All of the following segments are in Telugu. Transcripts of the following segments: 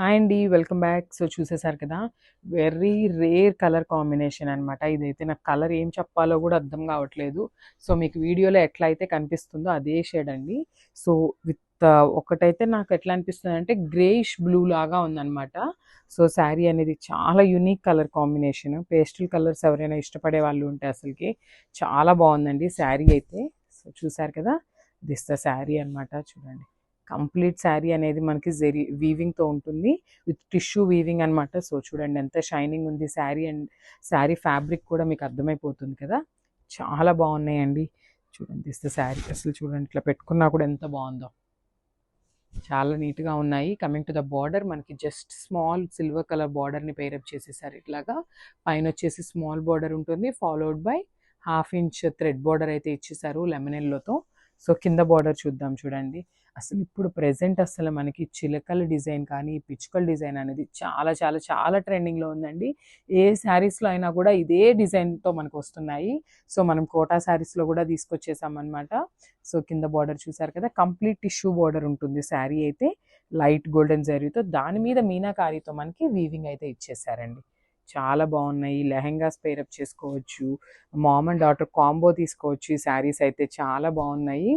హాయ్ అండి. Welcome back. సో, చూసేసారు కదా! వెరీ రేర్ కలర్ కాంబినేషన్ అనమాట. ఇదైతే నాకు కలర్ ఏం చెప్పాలో గూడా అర్థం గావట్లేదు. సో, మీకు వీడియోలో ఎట్లా అయితే కనిపిస్తుందో అదే షేడ్ అండి. సో, విత్ ఒకటైతే నాకు ఎట్లా అనిపిస్తుందంటే గ్రేయిష్ బ్లూ లాగా ఉందనమాట. సో, శారీ అనేది చాలా unique colour combination. Pastel colours ఎవరైనా ఇష్టపడే వాళ్ళు ఉంటే అసలకి చాలా బావుందండి శారీ అయితే. సో, చూసారు కదా! దిస్ ద శారీ అనమాట చూడండి. కంప్లీట్ శారీ అనేది మనకి జెరీ వీవింగ్‌తో ఉంటుంది. విత్ టిష్యూ వీవింగ్ అనమాట. సో, చూడండి ఎంత షైనింగ్ ఉంది శారీ అండ్ శారీ ఫ్యాబ్రిక్ కూడా మీకు అర్థమైపోతుంది కదా! చాలా బాగున్నాయండి. చూడండి దిస్ ద శారీ. అసలు చూడండి ఇట్లా పెట్టుకున్నా కూడా ఎంత బావుందో. చాలా నీట్‌గా ఉన్నాయి. కమింగ్ టు ద బార్డర్ మనకి జస్ట్ స్మాల్ సిల్వర్ కలర్ బార్డర్‌ని పెయిరప్ చేసేసారు ఇట్లాగా. పైనొచ్చేసి స్మాల్ బార్డర్ ఉంటుంది. Followed by half inch thread border అయితే ఇచ్చేసారు లెమన్ యెల్లోతో. సో, కింద బార్డర్ చూద్దాం చూడండి. అసలు ఇప్పుడు ప్రెజెంట్ అసలు మనకి చిలకల డిజైన్ కానీ, పిచ్చుకల డిజైన్ అనేది చాలా చాలా చాలా ట్రెండింగ్‌లో ఉందండి. ఏ శారీస్‌లో అయినా కూడా ఇదే డిజైన్‌తో మనకొస్తున్నాయి. సో, మనం కోటా శారీస్‌లో కూడా తీసుకొచ్చేసామనమాట. సో, కింద బార్డర్ చూసారు కదా! కంప్లీట్ టిష్యూ బార్డర్ ఉంటుంది శారీ అయితే. లైట్ గోల్డెన్ జరీతో దాని మీద మీనాకారితో మనకి వీవింగ్ అయితే ఇచ్చేసారండి. చాలా బాగున్నాయి. లెహెంగాస్ పెయిరప్ చేసుకోవచ్చు. మామ్ అండ్ డాటర్ కాంబో తీసుకోవచ్చు. ఈ శారీస్ అయితే చాలా బాగున్నాయి.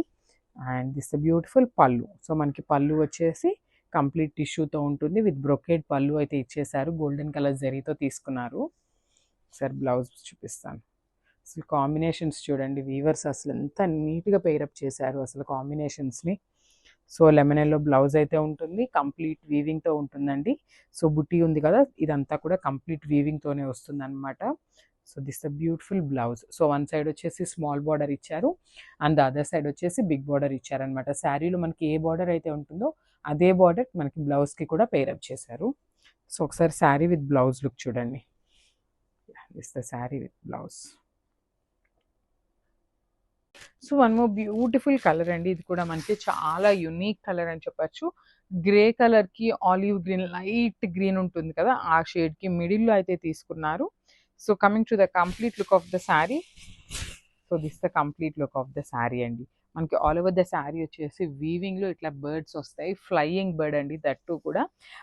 అండ్ దిస్ బ్యూటిఫుల్ పళ్ళు. సో, మనకి పళ్ళు వచ్చేసి కంప్లీట్ టిష్యూతో ఉంటుంది. విత్ బ్రొకేడ్ పళ్ళు అయితే ఇచ్చేసారు. గోల్డెన్ కలర్ జరీతో తీసుకున్నారు. ఒకసారి బ్లౌజ్ చూపిస్తాను. అసలు కాంబినేషన్స్ చూడండి. వీవర్స్ అసలు ఎంత నీట్‌గా పెయిరప్ చేశారు అసలు కాంబినేషన్స్‌ని. సో, లెమన్ యెల్లో బ్లౌజ్ అయితే ఉంటుంది. కంప్లీట్ వీవింగ్‌తో ఉంటుందండి. సో, బుట్టి ఉంది కదా! ఇదంతా కూడా కంప్లీట్ వీవింగ్‌తోనే వస్తుందనమాట. So, this the beautiful blouse. So, one side వచ్చేసి స్మాల్ బార్డర్ ఇచ్చారు. అండ్ ద అదర్ సైడ్ వచ్చేసి బిగ్ బార్డర్ ఇచ్చారనమాట. శారీలో మనకి ఏ బార్డర్ అయితే ఉంటుందో అదే బార్డర్ మనకి బ్లౌజ్‌కి కూడా పెయిరప్ చేశారు. సో, ఒకసారి శారీ విత్ బ్లౌజ్ లుక్ చూడండి. This the sari with blouse. So, one more beautiful colour అండి. ఇది కూడా మనకి చాలా యూనిక్ కలర్ అని చెప్పొచ్చు. గ్రే కలర్‌కి ఆలివ్ గ్రీన్, లైట్ గ్రీన్ ఉంటుంది కదా! ఆ షేడ్‌కి మిడిల్‌లో అయితే తీసుకున్నారు. So, coming to the complete look of the sari. So, this the complete look of the sari అండి. మనకి ఆల్ ఓవర్ ద శారీ వచ్చేసి వీవింగ్‌లో ఇట్లా బర్డ్స్ వస్తాయి. ఫ్లయింగ్ బర్డ్ అండి దట్ టూ కూడా.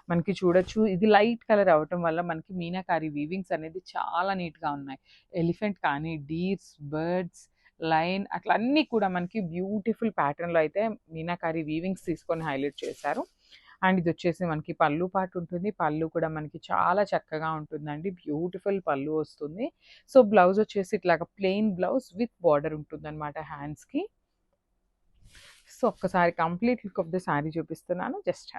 మనకి చూడొచ్చు ఇది లైట్ కలర్ అవ్వటం వల్ల మనకి మీనాకారి వీవింగ్స్ అనేది చాలా నీట్‌గా ఉన్నాయి. ఎలిఫెంట్ కానీ, డీర్స్, బర్డ్స్, లయన్ అట్లా అన్నీ కూడా మనకి బ్యూటిఫుల్ ప్యాటర్న్‌లో అయితే మీనాకారి వీవింగ్స్ తీసుకొని హైలైట్ చేశారు. అండ్ ఇదొచ్చేసి మనకి పళ్ళు పార్ట్ ఉంటుంది. పళ్ళు కూడా మనకి చాలా చక్కగా ఉంటుందండి. బ్యూటిఫుల్ పళ్ళు వస్తుంది. సో, బ్లౌజ్ వచ్చేసి ఇట్లాగా ప్లెయిన్ బ్లౌజ్ విత్ బార్డర్ ఉంటుందనమాట హ్యాండ్స్‌కి. సో, ఒక్కసారి complete look of the sari చూపిస్తున్నాను. జస్ట్